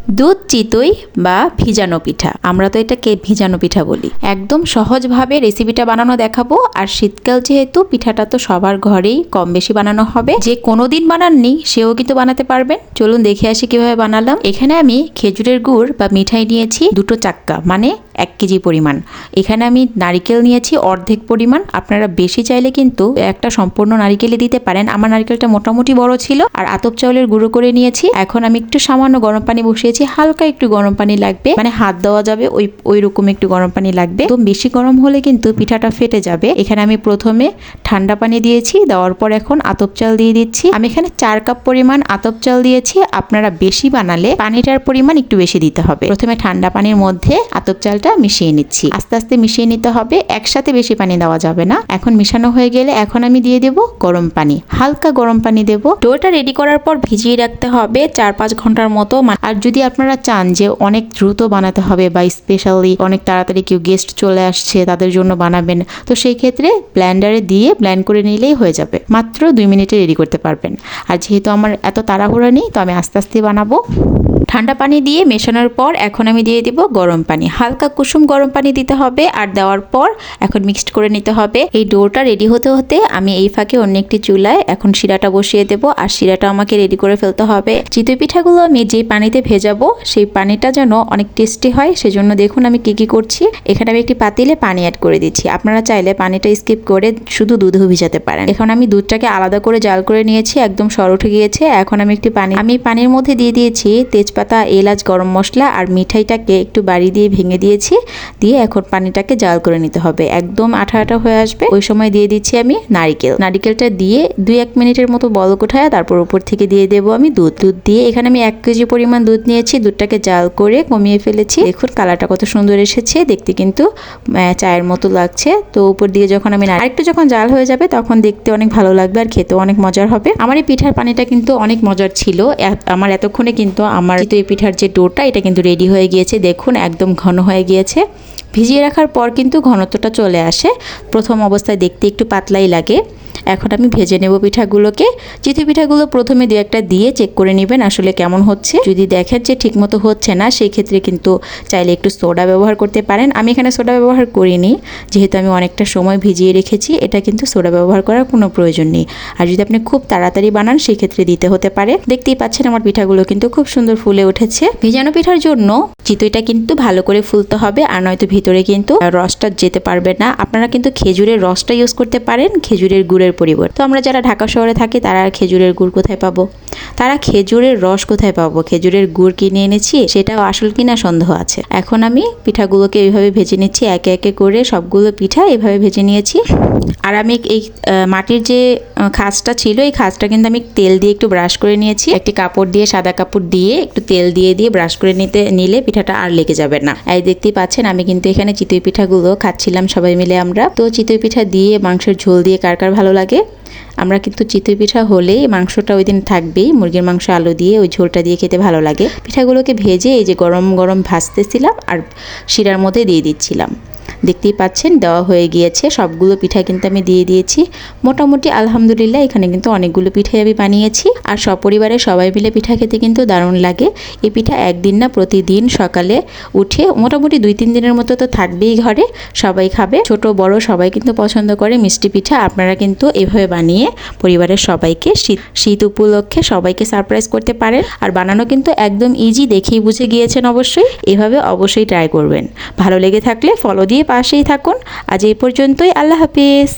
দুধ চিতই বা ভিজানো পিঠা, আমরা তো এটাকে ভিজানো পিঠা বলি। একদম সহজভাবে রেসিপিটা বানানো দেখাবো। আর শীতকাল যেহেতু, পিঠাটা তো সবার ঘরেই কম বেশি বানানো হবে। যে কোনোদিন বানাননি সেও কিন্তু বানাতে পারবেন। চলুন দেখে আসি কিভাবে বানালাম। এখানে আমি খেজুরের গুড় বা মিঠাই নিয়েছি 2 চাক্কা, মানে 1 কেজি পরিমাণ। এখানে আমি নারিকেল নিয়েছি অর্ধেক পরিমাণ। আপনারা বেশি চাইলে কিন্তু একটা সম্পূর্ণ নারিকেলই দিতে পারেন। আমার নারিকেলটা মোটামুটি বড় ছিল। আর আতপ চাউলের গুঁড়ো করে নিয়েছি। এখন আমি একটু সামান্য গরম পানি বসিয়েছি, হালকা একটু গরম পানি লাগবে, মানে হাত দেওয়া যাবে ওই রকম একটু গরম পানি লাগবে। তো বেশি গরম হলে কিন্তু পিঠাটা ফেটে যাবে। এখানে আমি প্রথমে ঠান্ডা পানি দিয়েছি, দেওয়ার পর এখন আতপ চাল দিয়ে দিচ্ছি। আমি এখানে 4 কাপ পরিমাণ আতপ চাল দিয়েছি। আপনারা বেশি বানালে পানিটার পরিমাণ একটু বেশি দিতে হবে। প্রথমে ঠান্ডা পানির মধ্যে আতপ চালটা মিশিয়ে নিচ্ছি। আস্তে আস্তে মিশিয়ে নিতে হবে, একসাথে বেশি পানি দেওয়া যাবে না। এখন মিশানো হয়ে গেলে এখন আমি দিয়ে দেব গরম পানি, হালকা গরম পানি দেব। ডোটা রেডি করার পর ভিজিয়ে রাখতে হবে 4-5 ঘন্টার মতো। আর যদি আপনারা চান যে অনেক দ্রুত বানাতে হবে বা স্পেশালি অনেক তাড়াতাড়ি কেউ গেস্ট চলে আসছে তাদের জন্য বানাবেন, তো সেই ক্ষেত্রে ব্লেন্ডারে দিয়ে ব্লেন্ড করে নিলেই হয়ে যাবে। মাত্র 2 মিনিটে রেডি করতে পারবেন। আর যেহেতু আমার এত তাড়াহুড়া নেই, তো আমি আস্তে আস্তে বানাবো। ঠান্ডা পানি দিয়ে মেশানোর পর এখন আমি দিয়ে দিব গরম পানি, হালকা কুসুম গরম পানি দিতে হবে। আর দেওয়ার পর এখন মিক্সড করে নিতে হবে। এই ডোটা রেডি হতে হতে আমি এই ফাঁকে অন্য একটি চুলায় এখন শিরাটা বসিয়ে দেব। আর শিরাটা আমাকে রেডি করে ফেলতে হবে। চিতই পিঠাগুলো আমি যে পানিতে ভেজাবো সেই পানিটা যেন অনেক টেস্টি হয়, সেজন্য দেখুন আমি কি করছি। এখানে আমি একটি পাতিলে পানি অ্যাড করে দিচ্ছি। আপনারা চাইলে পানিটা স্কিপ করে শুধু দুধও ভিজাতে পারেন। এখন আমি দুধটাকে আলাদা করে জাল করে নিয়েছি, একদম সর উঠে গিয়েছে। এখন আমি পানির মধ্যে দিয়ে দিয়েছি তেজপাতা, এলাচ, গরম মশলা আর মিঠাইটাকে একটু বাড়ি দিয়ে ভেঙে দিয়েছি। দিয়ে এখন পানিটাকে জাল করে নিতে হবে, একদম আঠা আঠা হয়ে আসবে। ওই সময় দিয়ে দিচ্ছি আমি নারিকেলটা দিয়ে 2-1 মিনিটের মতো বলক ওঠায় তারপর উপর থেকে দিয়ে দেবো আমি দুধ দিয়ে এখানে আমি 1 কেজি পরিমাণ দুধ নিয়েছি। দুধটাকে জাল করে কমিয়ে ফেলেছি। দেখুন কালারটা কত সুন্দর এসেছে, দেখতে কিন্তু চায়ের মতো লাগছে। তো উপর দিয়ে যখন আমি আরেকটু যখন জাল হয়ে যাবে তখন দেখতে অনেক ভালো লাগবে আর খেতেও অনেক মজার হবে। আমার এই পিঠার পানিটা কিন্তু অনেক মজার ছিল। আমার এতক্ষণে কিন্তু আমার এই পিঠার যে ডোটা এটা কিন্তু রেডি হয়ে গিয়েছে। দেখুন একদম ঘন হয়ে গিয়েছে। ভিজিয়ে রাখার পর কিন্তু ঘনত্বটা চলে আসে। প্রথম অবস্থায় দেখতে একটু পাতলাই লাগে। এখন আমি ভেজে নেব পিঠাগুলোকে। চিতই পিঠাগুলো প্রথমে 2-1টা দিয়ে চেক করে নেবেন আসলে কেমন হচ্ছে। যদি দেখেন যে ঠিকমতো হচ্ছে না, সেই ক্ষেত্রে কিন্তু চাইলে একটু সোডা ব্যবহার করতে পারেন। আমি এখানে সোডা ব্যবহার করিনি, যেহেতু আমি অনেকটা সময় ভিজিয়ে রেখেছি। এটা কিন্তু সোডা ব্যবহার করার কোনো প্রয়োজন নেই। আর যদি আপনি খুব তাড়াতাড়ি বানান সেই ক্ষেত্রে দিতে হতে পারে। দেখতেই পাচ্ছেন আমার পিঠাগুলো কিন্তু খুব সুন্দর ফুলে উঠেছে। ভিজানো পিঠার জন্য চিতইটা কিন্তু ভালো করে ফুলতে হবে, আর নয়তো ভিতরে কিন্তু রসটা যেতে পারবে না। আপনারা কিন্তু খেজুরের রসটা ইউজ করতে পারেন খেজুরের গুড়ের পরিবর্তে। তো আমরা যারা ঢাকা শহরে থাকি তারা আর খেজুরের গুড় কোথায় পাবো, তারা খেজুরের রস কোথায় পাবো? খেজুরের গুড় কিনে এনেছি, সেটাও আসল কিনা সন্দেহ আছে। এখন আমি পিঠাগুলোকে এইভাবে ভেজে নিচ্ছি, একে একে করে সবগুলো পিঠা এইভাবে ভেজে নিয়েছি। আর আমি এই মাটির যে খাঁজটা ছিল, এই খাঁজটা কিন্তু আমি তেল দিয়ে একটু ব্রাশ করে নিয়েছি। একটি কাপড় দিয়ে, সাদা কাপড় দিয়ে একটু তেল দিয়ে ব্রাশ করে নিলে পিঠাটা আর লেগে যাবে না। এই দেখতেই পাচ্ছেন আমি কিন্তু এখানে চিতই পিঠাগুলো খাচ্ছিলাম সবাই মিলে আমরা। তো চিতই পিঠা দিয়ে মাংসের ঝোল দিয়ে কার কার ভালো লাগে। আমরা কিন্তু চিতই পিঠা হলেই মাংসটা ওই দিন থাকবেই, মুরগির মাংস আলু দিয়ে ওই ঝোলটা দিয়ে খেতে ভালো লাগে। পিঠাগুলোকে ভেজে এই যে গরম গরম ভাজতেছিলাম আর শিরার মধ্যে দিয়ে দিচ্ছিলাম। দেখতেই পাচ্ছেন দেওয়া হয়ে গিয়েছে। সবগুলো পিঠা কিন্তু আমি দিয়ে দিয়েছি। মোটামুটি আলহামদুলিল্লাহ এখানে কিন্তু অনেকগুলো পিঠাই আমি বানিয়েছি। আর সপরিবারে সবাই মিলে পিঠা খেতে কিন্তু দারুণ লাগে। এই পিঠা একদিন না প্রতিদিন সকালে উঠে মোটামুটি 2-3 দিনের মতো তো থাকবেই ঘরে, সবাই খাবে। ছোট বড় সবাই কিন্তু পছন্দ করে মিষ্টি পিঠা। আপনারা কিন্তু এভাবে বানিয়ে পরিবারের সবাইকে শীত উপলক্ষে সবাইকে সারপ্রাইজ করতে পারেন। আর বানানো কিন্তু একদম ইজি, দেখেই বুঝে গিয়েছেন অবশ্যই। এভাবে অবশ্যই ট্রাই করবেন। ভালো লেগে থাকলে ফলো দিয়ে পাশেই থাকুন। আজ এই পর্যন্তই, আল্লাহ হাফিজ।